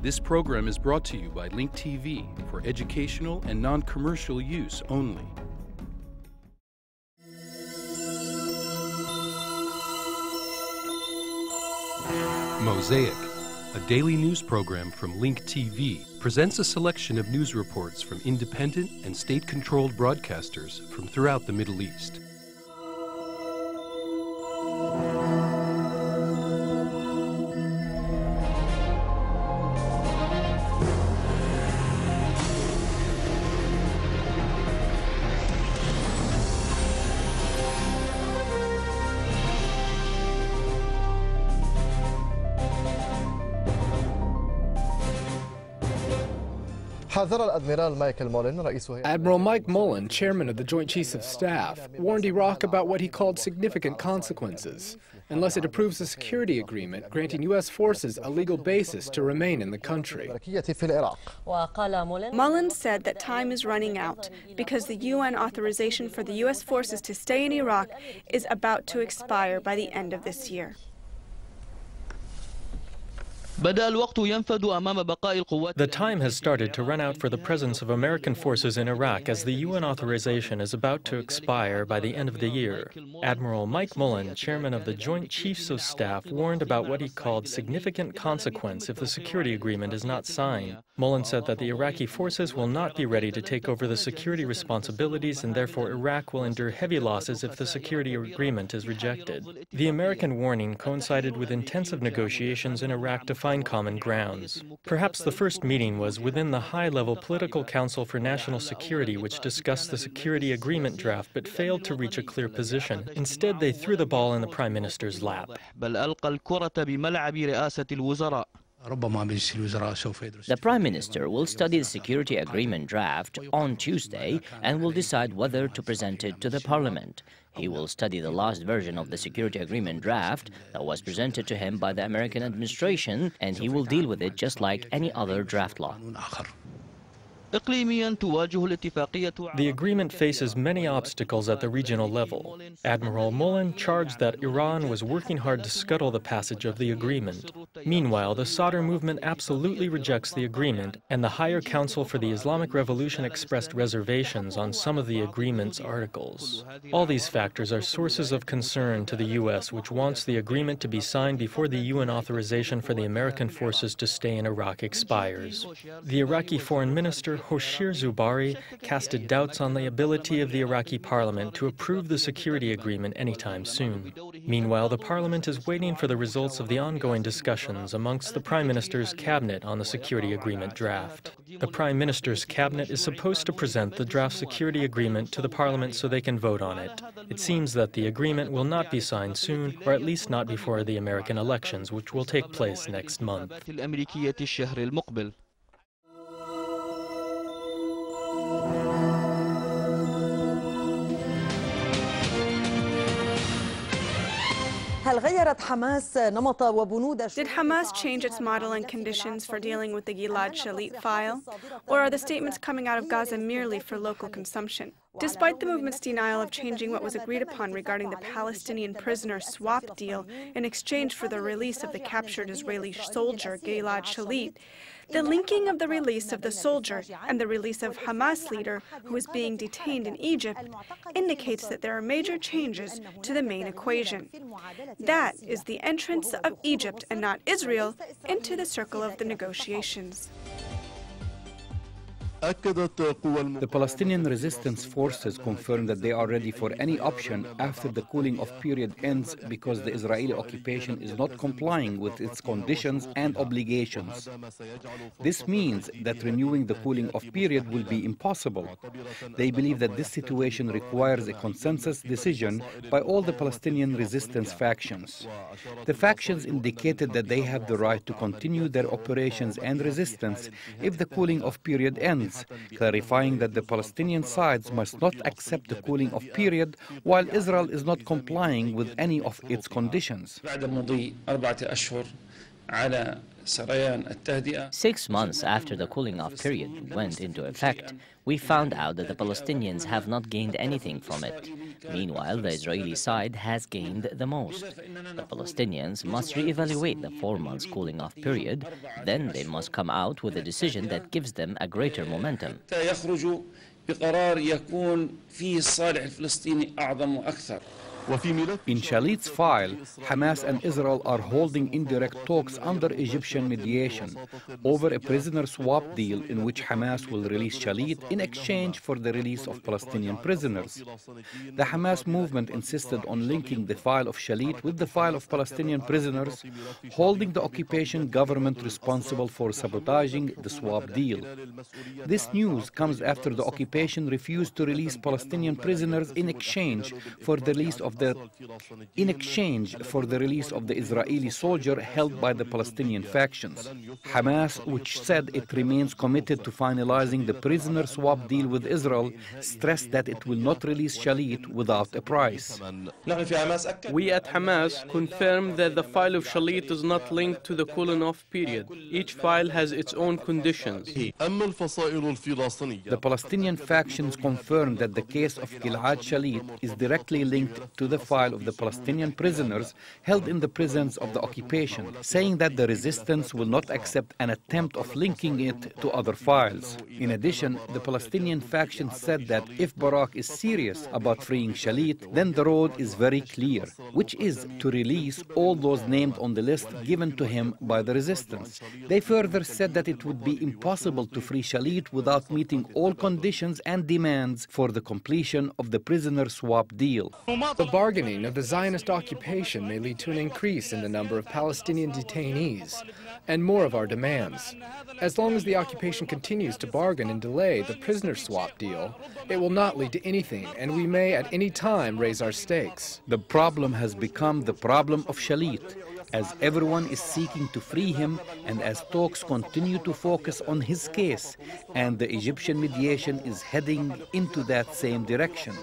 This program is brought to you by Link TV for educational and non-commercial use only. Mosaic, a daily news program from Link TV, presents a selection of news reports from independent and state-controlled broadcasters from throughout the Middle East. Admiral Mike Mullen, chairman of the Joint Chiefs of Staff, warned Iraq about what he called significant consequences unless it approves a security agreement granting U.S. forces a legal basis to remain in the country. Mullen said that time is running out because the UN authorization for the U.S. forces to stay in Iraq is about to expire by the end of this year. The time has started to run out for the presence of American forces in Iraq as the UN authorization is about to expire by the end of the year. Admiral Mike Mullen, chairman of the Joint Chiefs of Staff, warned about what he called significant consequence if the security agreement is not signed. Mullen said that the Iraqi forces will not be ready to take over the security responsibilities, and therefore Iraq will endure heavy losses if the security agreement is rejected. The American warning coincided with intensive negotiations in Iraq to find common grounds. Perhaps the first meeting was within the high-level Political Council for National Security, which discussed the security agreement draft but failed to reach a clear position. Instead, they threw the ball in the Prime Minister's lap. The Prime Minister will study the security agreement draft on Tuesday and will decide whether to present it to the Parliament. He will study the last version of the security agreement draft that was presented to him by the American administration, and he will deal with it just like any other draft law. The agreement faces many obstacles at the regional level. Admiral Mullen charged that Iran was working hard to scuttle the passage of the agreement. Meanwhile, the Sadr movement absolutely rejects the agreement, and the Higher Council for the Islamic Revolution expressed reservations on some of the agreement's articles. All these factors are sources of concern to the U.S., which wants the agreement to be signed before the UN authorization for the American forces to stay in Iraq expires. The Iraqi Foreign Minister Hoshir Zubari casted doubts on the ability of the Iraqi parliament to approve the security agreement anytime soon. Meanwhile, the parliament is waiting for the results of the ongoing discussions amongst the Prime Minister's cabinet on the security agreement draft. The Prime Minister's cabinet is supposed to present the draft security agreement to the parliament so they can vote on it. It seems that the agreement will not be signed soon, or at least not before the American elections, which will take place next month. Did Hamas change its model and conditions for dealing with the Gilad Shalit file? Or are the statements coming out of Gaza merely for local consumption? Despite the movement's denial of changing what was agreed upon regarding the Palestinian prisoner swap deal in exchange for the release of the captured Israeli soldier Gilad Shalit, the linking of the release of the soldier and the release of Hamas leader who is being detained in Egypt indicates that there are major changes to the main equation. That is the entrance of Egypt and not Israel into the circle of the negotiations. The Palestinian resistance forces confirmed that they are ready for any option after the cooling off period ends because the Israeli occupation is not complying with its conditions and obligations. This means that renewing the cooling off period will be impossible. They believe that this situation requires a consensus decision by all the Palestinian resistance factions. The factions indicated that they have the right to continue their operations and resistance if the cooling off period ends, clarifying that the Palestinian sides must not accept the cooling off period while Israel is not complying with any of its conditions. 6 months after the cooling off period went into effect, we found out that the Palestinians have not gained anything from it. Meanwhile, the Israeli side has gained the most. The Palestinians must re-evaluate the 4 months cooling off period. Then they must come out with a decision that gives them a greater momentum. In Shalit's file, Hamas and Israel are holding indirect talks under Egyptian mediation over a prisoner swap deal in which Hamas will release Shalit in exchange for the release of Palestinian prisoners. The Hamas movement insisted on linking the file of Shalit with the file of Palestinian prisoners, holding the occupation government responsible for sabotaging the swap deal. This news comes after the occupation refused to release Palestinian prisoners in exchange for the release of the Israeli soldier held by the Palestinian factions. Hamas, which said it remains committed to finalizing the prisoner swap deal with Israel, stressed that it will not release Shalit without a price. We at Hamas confirm that the file of Shalit is not linked to the cooling-off period. Each file has its own conditions. The Palestinian factions confirmed that the case of Gilad Shalit is directly linked to the file of the Palestinian prisoners held in the prisons of the occupation, saying that the resistance will not accept an attempt of linking it to other files. In addition, the Palestinian faction said that if Barak is serious about freeing Shalit, then the road is very clear, which is to release all those named on the list given to him by the resistance. They further said that it would be impossible to free Shalit without meeting all conditions and demands for the completion of the prisoner swap deal. The bargaining of the Zionist occupation may lead to an increase in the number of Palestinian detainees and more of our demands. As long as the occupation continues to bargain and delay the prisoner swap deal, it will not lead to anything, and we may at any time raise our stakes. The problem has become the problem of Shalit, as everyone is seeking to free him and as talks continue to focus on his case, and the Egyptian mediation is heading into that same direction.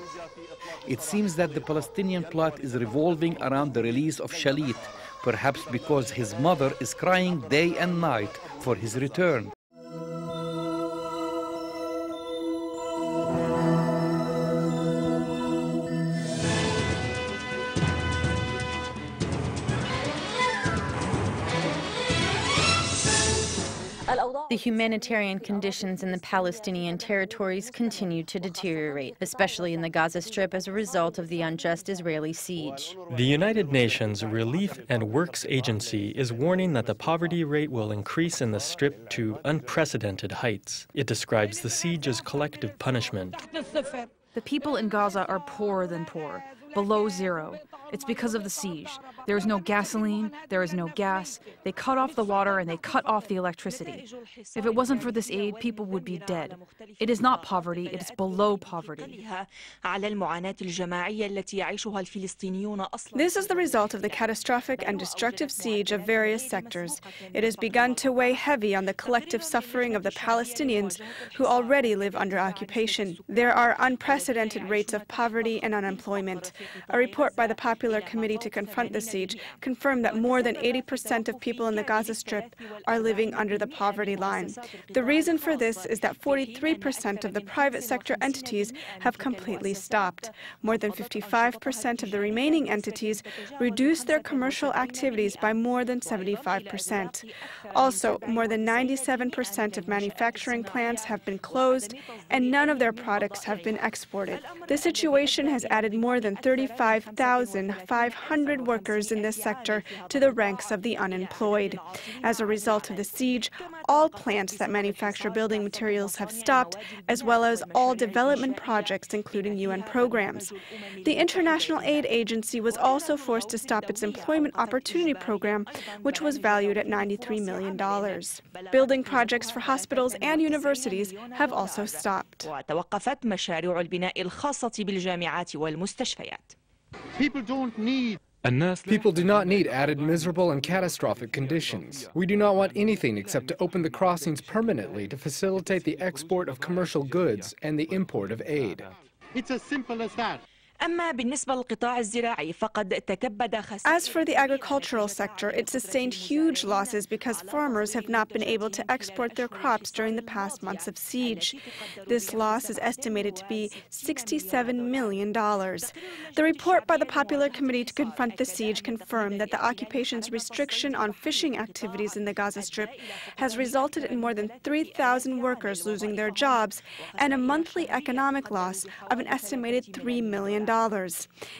It seems that the Palestinian plot is revolving around the release of Shalit, perhaps because his mother is crying day and night for his return. The humanitarian conditions in the Palestinian territories continue to deteriorate, especially in the Gaza Strip as a result of the unjust Israeli siege. The United Nations Relief and Works Agency is warning that the poverty rate will increase in the Strip to unprecedented heights. It describes the siege as collective punishment. The people in Gaza are poorer than poor, below zero. It's because of the siege. There is no gasoline, there is no gas. They cut off the water and they cut off the electricity. If it wasn't for this aid, people would be dead. It is not poverty, it is below poverty. This is the result of the catastrophic and destructive siege of various sectors. It has begun to weigh heavy on the collective suffering of the Palestinians who already live under occupation. There are unprecedented rates of poverty and unemployment. A report by the Popular Committee to Confront the Siege confirmed that more than 80% of people in the Gaza Strip are living under the poverty line. The reason for this is that 43% of the private sector entities have completely stopped. More than 55% of the remaining entities reduced their commercial activities by more than 75%. Also, more than 97% of manufacturing plants have been closed, and none of their products have been exported. The situation has added more than 35,500 workers in this sector to the ranks of the unemployed. As a result of the siege, all plants that manufacture building materials have stopped, as well as all development projects, including UN programs. The International Aid Agency was also forced to stop its Employment Opportunity Program, which was valued at $93 million. Building projects for hospitals and universities have also stopped. People do not need added miserable and catastrophic conditions. We do not want anything except to open the crossings permanently to facilitate the export of commercial goods and the import of aid. It's as simple as that. As for the agricultural sector, it sustained huge losses because farmers have not been able to export their crops during the past months of siege. This loss is estimated to be $67 million. The report by the Popular Committee to Confront the Siege confirmed that the occupation's restriction on fishing activities in the Gaza Strip has resulted in more than 3,000 workers losing their jobs and a monthly economic loss of an estimated $3 million.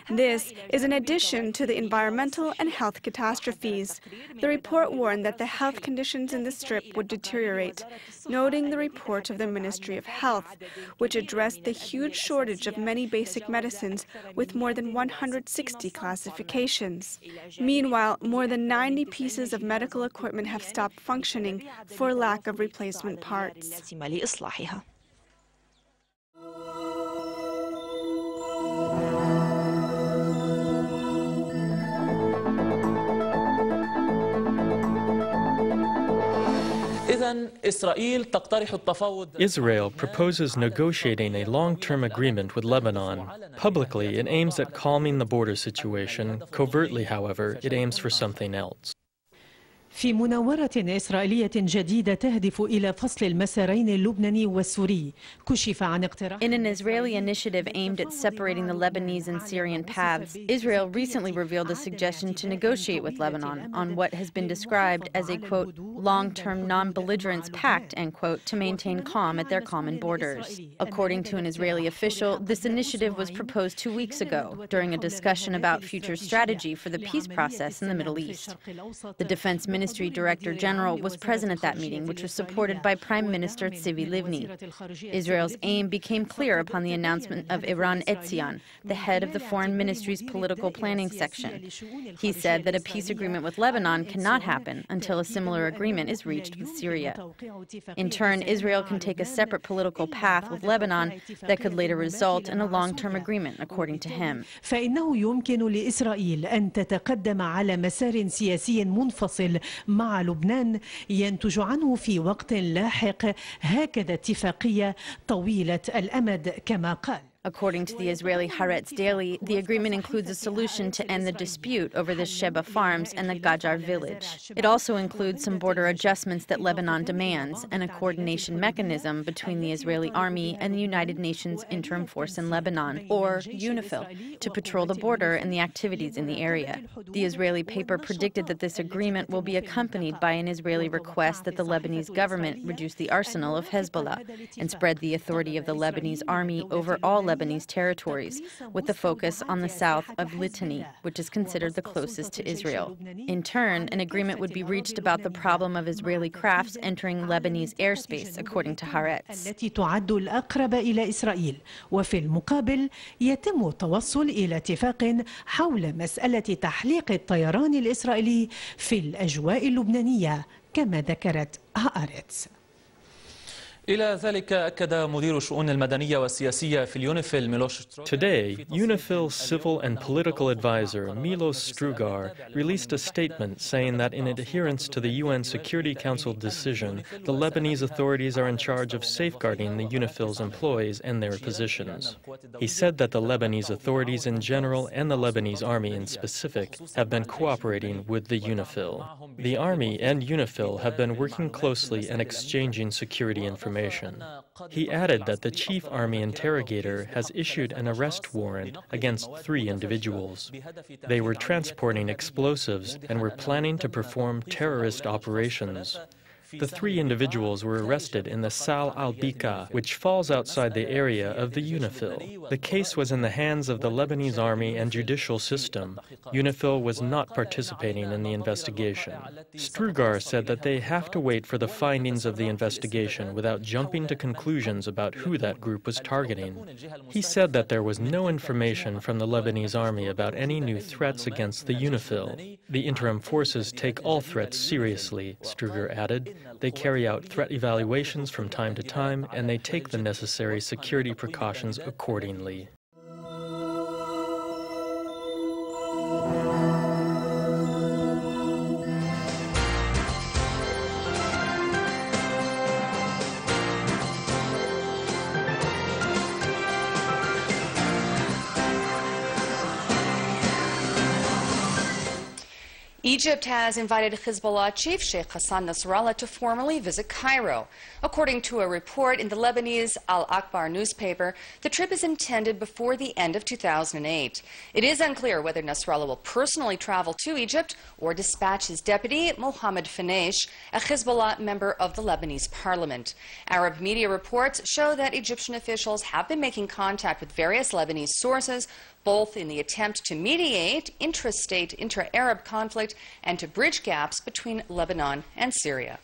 This is in addition to the environmental and health catastrophes. The report warned that the health conditions in the Strip would deteriorate, noting the report of the Ministry of Health, which addressed the huge shortage of many basic medicines with more than 160 classifications. Meanwhile, more than 90 pieces of medical equipment have stopped functioning for lack of replacement parts. Israel proposes negotiating a long-term agreement with Lebanon. Publicly, it aims at calming the border situation. Covertly, however, it aims for something else. في مناورة إسرائيلية جديدة تهدف إلى فصل المسارين اللبناني والسوري كشف عن اقتراح. In an Israeli initiative aimed at separating the Lebanese and Syrian paths, Israel recently revealed a suggestion to negotiate with Lebanon on what has been described as a, quote, long-term non-belligerence pact, end quote, to maintain calm at their common borders. According to an Israeli official, this initiative was proposed 2 weeks ago during a discussion about future strategy for the peace process in the Middle East. The Defense Ministry Director General was present at that meeting, which was supported by Prime Minister Tzivi Livni. Israel's aim became clear upon the announcement of Eran Etzion, the head of the Foreign Ministry's political planning section. He said that a peace agreement with Lebanon cannot happen until a similar agreement is reached with Syria. In turn, Israel can take a separate political path with Lebanon that could later result in a long-term agreement, according to him. فإنه يمكن لإسرائيل أن تتقدم على مسار سياسي منفصل مع لبنان ينتج عنه في وقت لاحق هكذا اتفاقية طويلة الأمد كما قال. According to the Israeli Haaretz Daily, the agreement includes a solution to end the dispute over the Sheba farms and the Gajar village. It also includes some border adjustments that Lebanon demands and a coordination mechanism between the Israeli army and the United Nations Interim Force in Lebanon, or UNIFIL, to patrol the border and the activities in the area. The Israeli paper predicted that this agreement will be accompanied by an Israeli request that the Lebanese government reduce the arsenal of Hezbollah and spread the authority of the Lebanese army over all Lebanese territories, with the focus on the south of Litani, which is considered the closest to Israel. In turn, an agreement would be reached about the problem of Israeli crafts entering Lebanese airspace, according to Haaretz. التي تعد الأقرب إلى إسرائيل، وفي المقابل يتم التوصل إلى اتفاق حول مسألة تحليق الطيران الإسرائيلي في الأجواء اللبنانية كما ذكرت هارتز. إلى ذلك أكد مدير الشؤون المدنية والسياسية في اليونيفيل ميلوش. Today, UNIFIL's civil and political advisor Milos Strugar released a statement saying that in adherence to the UN Security Council decision, the Lebanese authorities are in charge of safeguarding the UNIFIL's employees and their positions. He said that the Lebanese authorities in general and the Lebanese army in specific have been cooperating with the UNIFIL. The army and UNIFIL have been working closely and exchanging security information. He added that the chief army interrogator has issued an arrest warrant against 3 individuals. They were transporting explosives and were planning to perform terrorist operations. The 3 individuals were arrested in the Sal al-Bika, which falls outside the area of the UNIFIL. The case was in the hands of the Lebanese army and judicial system. UNIFIL was not participating in the investigation. Strugar said that they have to wait for the findings of the investigation without jumping to conclusions about who that group was targeting. He said that there was no information from the Lebanese army about any new threats against the UNIFIL. The interim forces take all threats seriously, Strugar added. They carry out threat evaluations from time to time, and they take the necessary security precautions accordingly. Egypt has invited Hezbollah chief Sheikh Hassan Nassrallah to formally visit Cairo. According to a report in the Lebanese Al Akhbar newspaper, the trip is intended before the end of 2008. It is unclear whether Nasrallah will personally travel to Egypt or dispatch his deputy, Mohammed Finesh, a Hezbollah member of the Lebanese parliament. Arab media reports show that Egyptian officials have been making contact with various Lebanese sources, both in the attempt to mediate intra-state, intra-Arab conflict and to bridge gaps between Lebanon and Syria.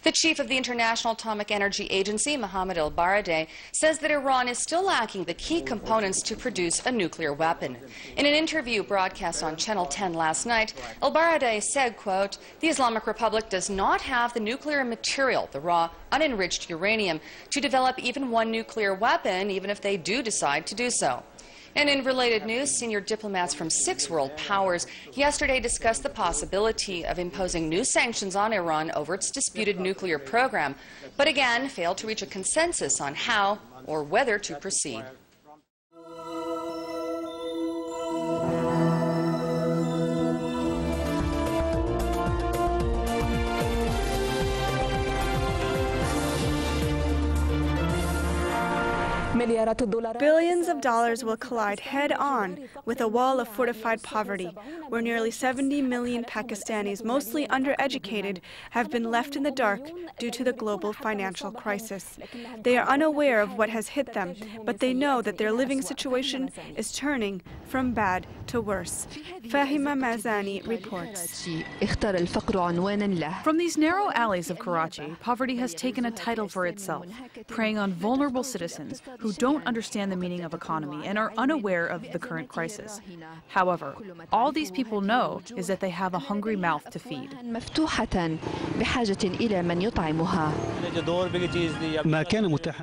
The chief of the International Atomic Energy Agency, Mohammed El-Baradei, says that Iran is still lacking the key components to produce a nuclear weapon. In an interview broadcast on Channel 10 last night, El-Baradei said, quote, "The Islamic Republic does not have the nuclear material, the raw, unenriched uranium, to develop even one nuclear weapon, even if they do decide to do so." And in related news, senior diplomats from 6 world powers yesterday discussed the possibility of imposing new sanctions on Iran over its disputed nuclear program, but again failed to reach a consensus on how or whether to proceed. Billions of dollars will collide head-on with a wall of fortified poverty, where nearly 70 million Pakistanis, mostly undereducated, have been left in the dark due to the global financial crisis. They are unaware of what has hit them, but they know that their living situation is turning from bad to worse. Fahima Mazani reports. From these narrow alleys of Karachi, poverty has taken a title for itself, preying on vulnerable citizens who don't understand the meaning of economy and are unaware of the current crisis. However, all these people know is that they have a hungry mouth to feed.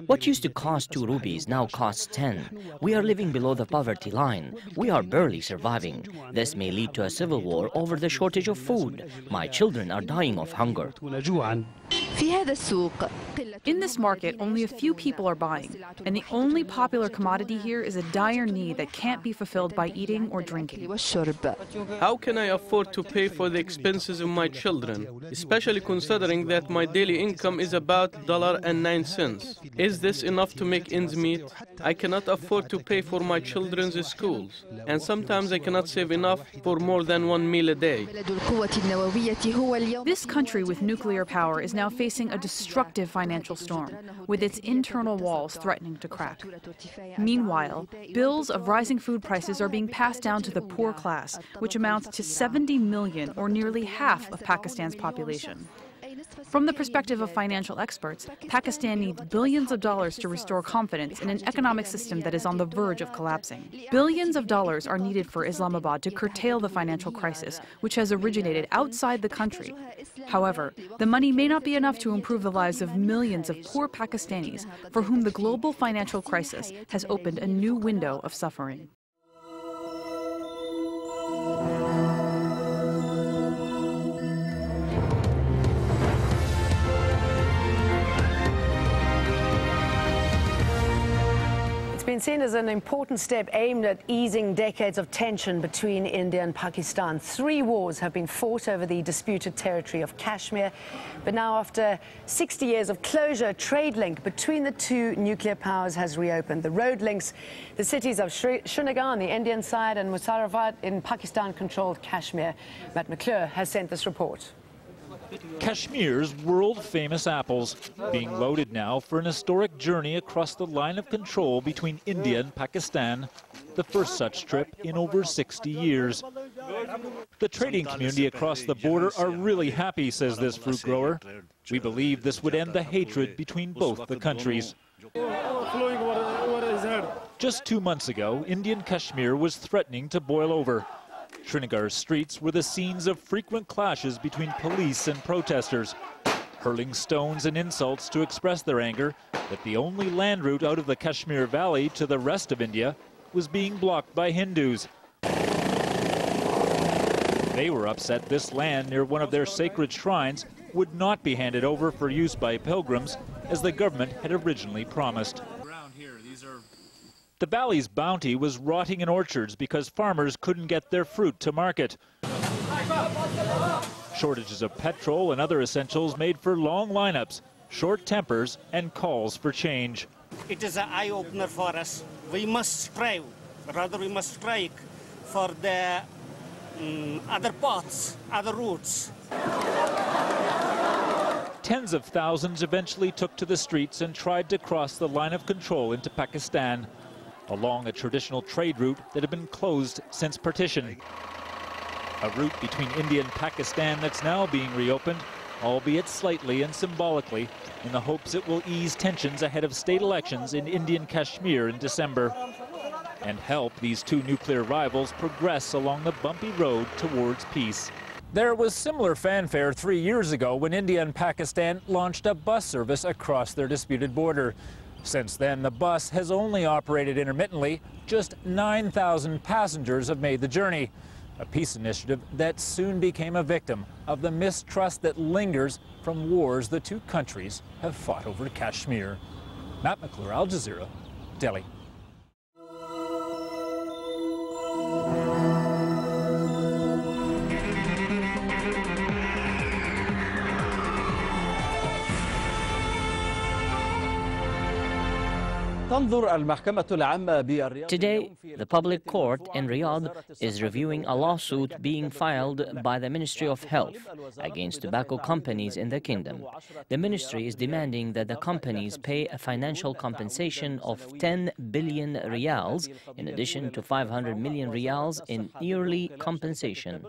What used to cost 2 rupees now costs 10. We are living below the poverty line. We are barely surviving. This may lead to a civil war over the shortage of food. My children are dying of hunger. In this market, only a few people are buying, and the only popular commodity here is a dire need that can't be fulfilled by eating or drinking. How can I afford to pay for the expenses of my children, especially considering that my daily income is about $1.09? Is this enough to make ends meet? I cannot afford to pay for my children's schools, and sometimes I cannot save enough for more than 1 meal a day. This country with nuclear power is now facing a destructive financial storm, with its internal walls threatening to crack. Meanwhile, bills of rising food prices are being passed down to the poor class, which amounts to 70 million, or nearly half of Pakistan's population. From the perspective of financial experts, Pakistan needs billions of dollars to restore confidence in an economic system that is on the verge of collapsing. Billions of dollars are needed for Islamabad to curtail the financial crisis, which has originated outside the country. However, the money may not be enough to improve the lives of millions of poor Pakistanis for whom the global financial crisis has opened a new window of suffering. It's been seen as an important step aimed at easing decades of tension between India and Pakistan. 3 wars have been fought over the disputed territory of Kashmir. But now, after 60 years of closure, a trade link between the 2 nuclear powers has reopened. The road links the cities of Srinagar on the Indian side and Muzaffarabad in Pakistan-controlled Kashmir. Matt McClure has sent this report. Kashmir's world-famous apples being loaded now for an historic journey across the line of control between India and Pakistan, the first such trip in over 60 years. The trading community across the border are really happy, says this fruit grower. We believe this would end the hatred between both the countries. Just 2 months ago, Indian Kashmir was threatening to boil over. Srinagar's streets were the scenes of frequent clashes between police and protesters, hurling stones and insults to express their anger that the only land route out of the Kashmir Valley to the rest of India was being blocked by Hindus. They were upset this land near one of their sacred shrines would not be handed over for use by pilgrims, as the government had originally promised. The valley's bounty was rotting in orchards because farmers couldn't get their fruit to market. Shortages of petrol and other essentials made for long lineups, short tempers, and calls for change. It is an eye-opener for us. We must strive, rather we must strike for the other paths, other routes. Tens of thousands eventually took to the streets and tried to cross the line of control into Pakistan, along a traditional trade route that had been closed since partition. A route between India and Pakistan that's now being reopened, albeit slightly and symbolically, in the hopes it will ease tensions ahead of state elections in Indian Kashmir in December, and help these two nuclear rivals progress along the bumpy road towards peace. There was similar fanfare 3 years ago when India and Pakistan launched a bus service across their disputed border. Since then, the bus has only operated intermittently. Just 9,000 passengers have made the journey. A peace initiative that soon became a victim of the mistrust that lingers from wars the two countries have fought over Kashmir. Matt McClure, Al Jazeera, Delhi. Today, the public court in Riyadh is reviewing a lawsuit being filed by the Ministry of Health against tobacco companies in the kingdom. The ministry is demanding that the companies pay a financial compensation of 10 billion riyals in addition to 500 million riyals in yearly compensation.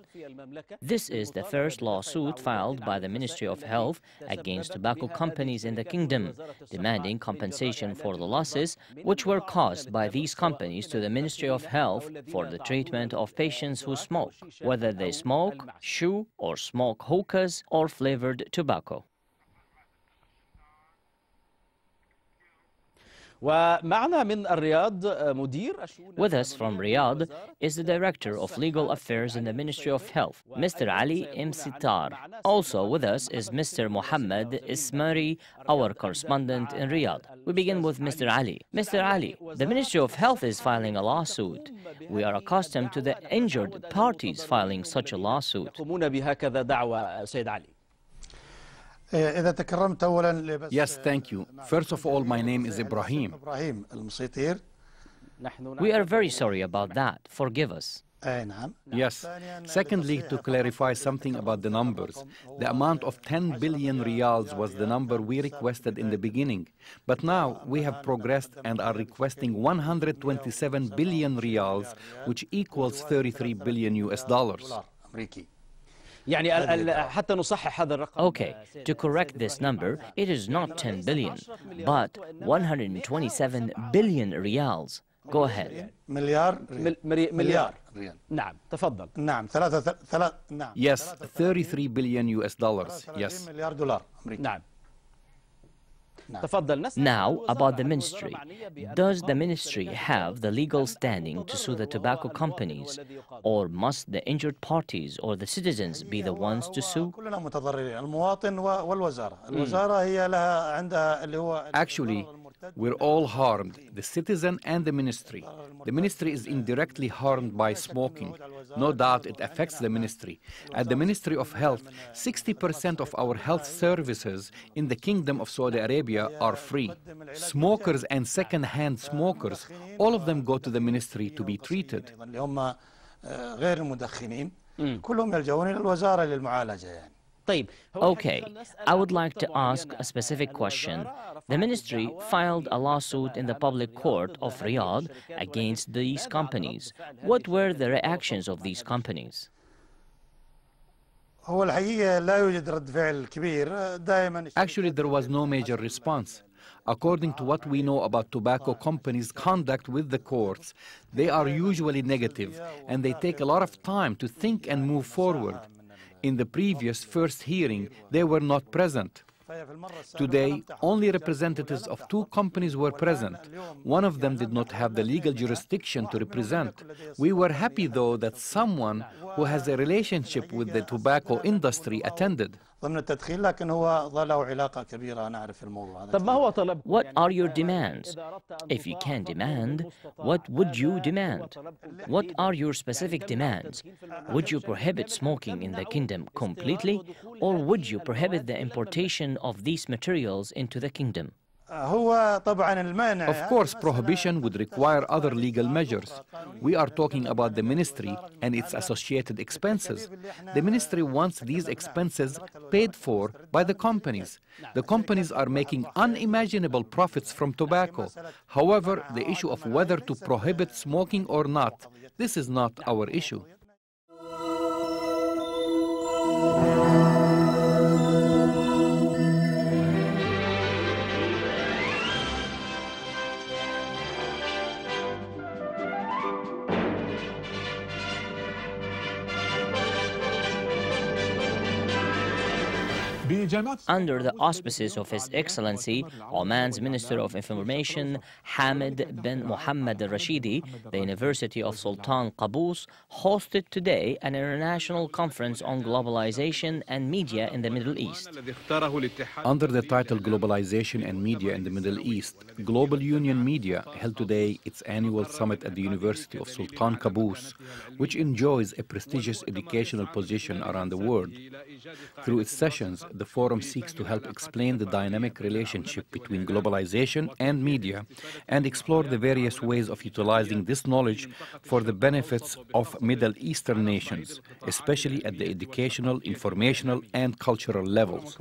This is the first lawsuit filed by the Ministry of Health against tobacco companies in the kingdom, demanding compensation for the losses which were caused by these companies to the Ministry of Health for the treatment of patients who smoke, whether they smoke, chew, or smoke hookahs or flavored tobacco. With us from Riyadh is the Director of Legal Affairs in the Ministry of Health, Mr. Ali Msitar. Also with us is Mr. Mohammed Ismari, our correspondent in Riyadh. We begin with Mr. Ali. Mr. Ali, the Ministry of Health is filing a lawsuit. We are accustomed to the injured parties filing such a lawsuit. Yes, thank you. First of all, my name is Ibrahim. We are very sorry about that. Forgive us. Yes. Secondly, to clarify something about the numbers, the amount of 10 billion riyals was the number we requested in the beginning. But now we have progressed and are requesting 127 billion riyals, which equals 33 billion US dollars. Okay, to correct this number, it is not 10 billion, but 127 billion riyals. Go ahead. Yes, 33 billion US dollars. Yes. Now, about the ministry. Does the ministry have the legal standing to sue the tobacco companies, or must the injured parties or the citizens be the ones to sue? Actually, we're all harmed, the citizen and the ministry. The ministry is indirectly harmed by smoking. No doubt it affects the ministry. At the Ministry of Health, 60% of our health services in the Kingdom of Saudi Arabia are free. Smokers and second-hand smokers, all of them go to the ministry to be treated. Okay, I would like to ask a specific question. The ministry filed a lawsuit in the public court of Riyadh against these companies. What were the reactions of these companies? Actually, there was no major response. According to what we know about tobacco companies' conduct with the courts, they are usually negative, and they take a lot of time to think and move forward. In the previous first hearing, they were not present. Today, only representatives of 2 companies were present. One of them did not have the legal jurisdiction to represent. We were happy, though, that someone who has a relationship with the tobacco industry attended. What are your demands? If you can demand, what would you demand? What are your specific demands? Would you prohibit smoking in the kingdom completely, or would you prohibit the importation of these materials into the kingdom? Of course, prohibition would require other legal measures. We are talking about the ministry and its associated expenses. The ministry wants these expenses paid for by the companies. The companies are making unimaginable profits from tobacco. However, the issue of whether to prohibit smoking or not, this is not our issue. Under the auspices of His Excellency, Oman's Minister of Information, Hamid bin Mohammed al-Rashidi, the University of Sultan Qaboos hosted today an international conference on globalization and media in the Middle East. Under the title Globalization and Media in the Middle East, Global Union Media held today its annual summit at the University of Sultan Qaboos, which enjoys a prestigious educational position around the world. Through its sessions, the forum seeks to help explain the dynamic relationship between globalization and media and explore the various ways of utilizing this knowledge for the benefits of Middle Eastern nations, especially at the educational, informational, and cultural levels.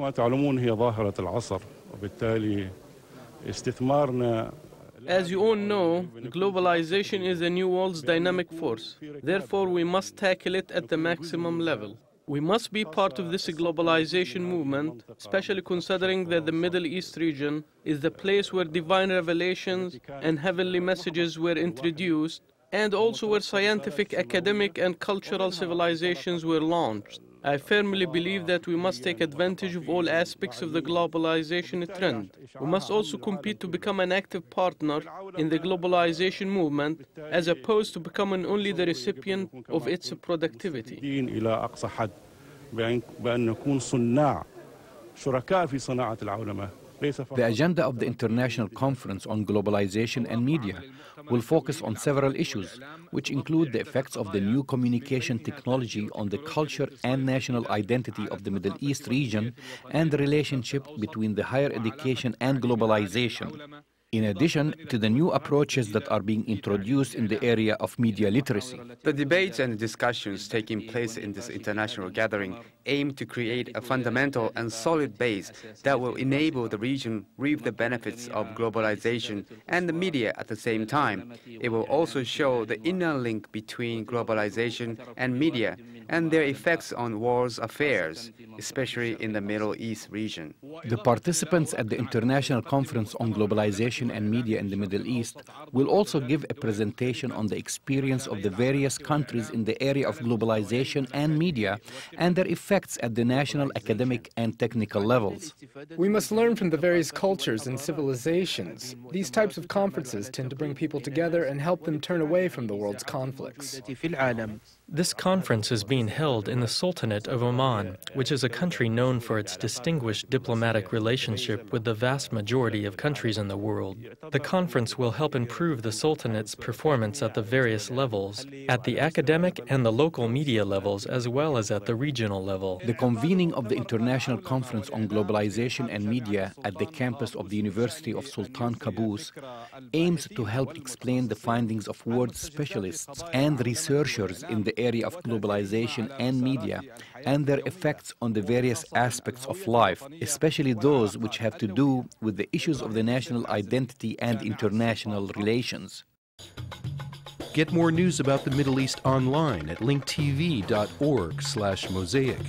As you all know, globalization is the new world's dynamic force. Therefore, we must tackle it at the maximum level. We must be part of this globalization movement, especially considering that the Middle East region is the place where divine revelations and heavenly messages were introduced, and also where scientific, academic, and cultural civilizations were launched. I firmly believe that we must take advantage of all aspects of the globalization trend. We must also compete to become an active partner in the globalization movement, as opposed to becoming only the recipient of its productivity. The agenda of the International Conference on Globalization and Media will focus on several issues, which include the effects of the new communication technology on the culture and national identity of the Middle East region and the relationship between the higher education and globalization. In addition to the new approaches that are being introduced in the area of media literacy. The debates and discussions taking place in this international gathering aim to create a fundamental and solid base that will enable the region reap the benefits of globalization and the media at the same time. It will also show the inner link between globalization and media and their effects on world affairs, especially in the Middle East region. The participants at the International Conference on Globalization and Media in the Middle East will also give a presentation on the experience of the various countries in the area of globalization and media and their effects at the national, academic, and technical levels. We must learn from the various cultures and civilizations. These types of conferences tend to bring people together and help them turn away from the world's conflicts. This conference is being held in the Sultanate of Oman, which is a country known for its distinguished diplomatic relationship with the vast majority of countries in the world. The conference will help improve the Sultanate's performance at the various levels, at the academic and the local media levels, as well as at the regional level. The convening of the International Conference on Globalization and Media at the campus of the University of Sultan Qaboos aims to help explain the findings of world specialists and researchers in the area of globalization and media and their effects on the various aspects of life, especially those which have to do with the issues of the national identity and international relations. Get more news about the Middle East online at linktv.org/Mosaic.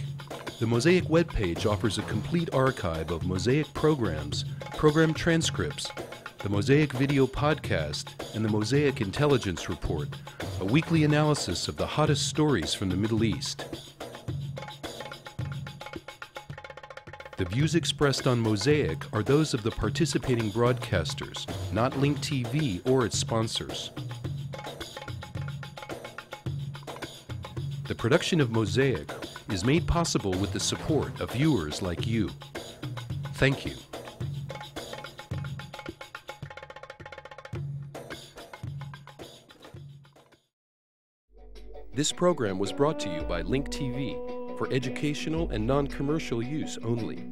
The Mosaic webpage offers a complete archive of Mosaic programs, program transcripts, the Mosaic video podcast, and the Mosaic Intelligence Report, a weekly analysis of the hottest stories from the Middle East. The views expressed on Mosaic are those of the participating broadcasters, not Link TV or its sponsors. The production of Mosaic is made possible with the support of viewers like you. Thank you. This program was brought to you by Link TV for educational and non-commercial use only.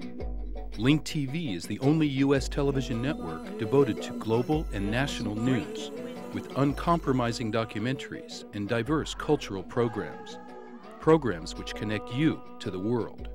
Link TV is the only U.S. television network devoted to global and national news, with uncompromising documentaries and diverse cultural programs. Programs which connect you to the world.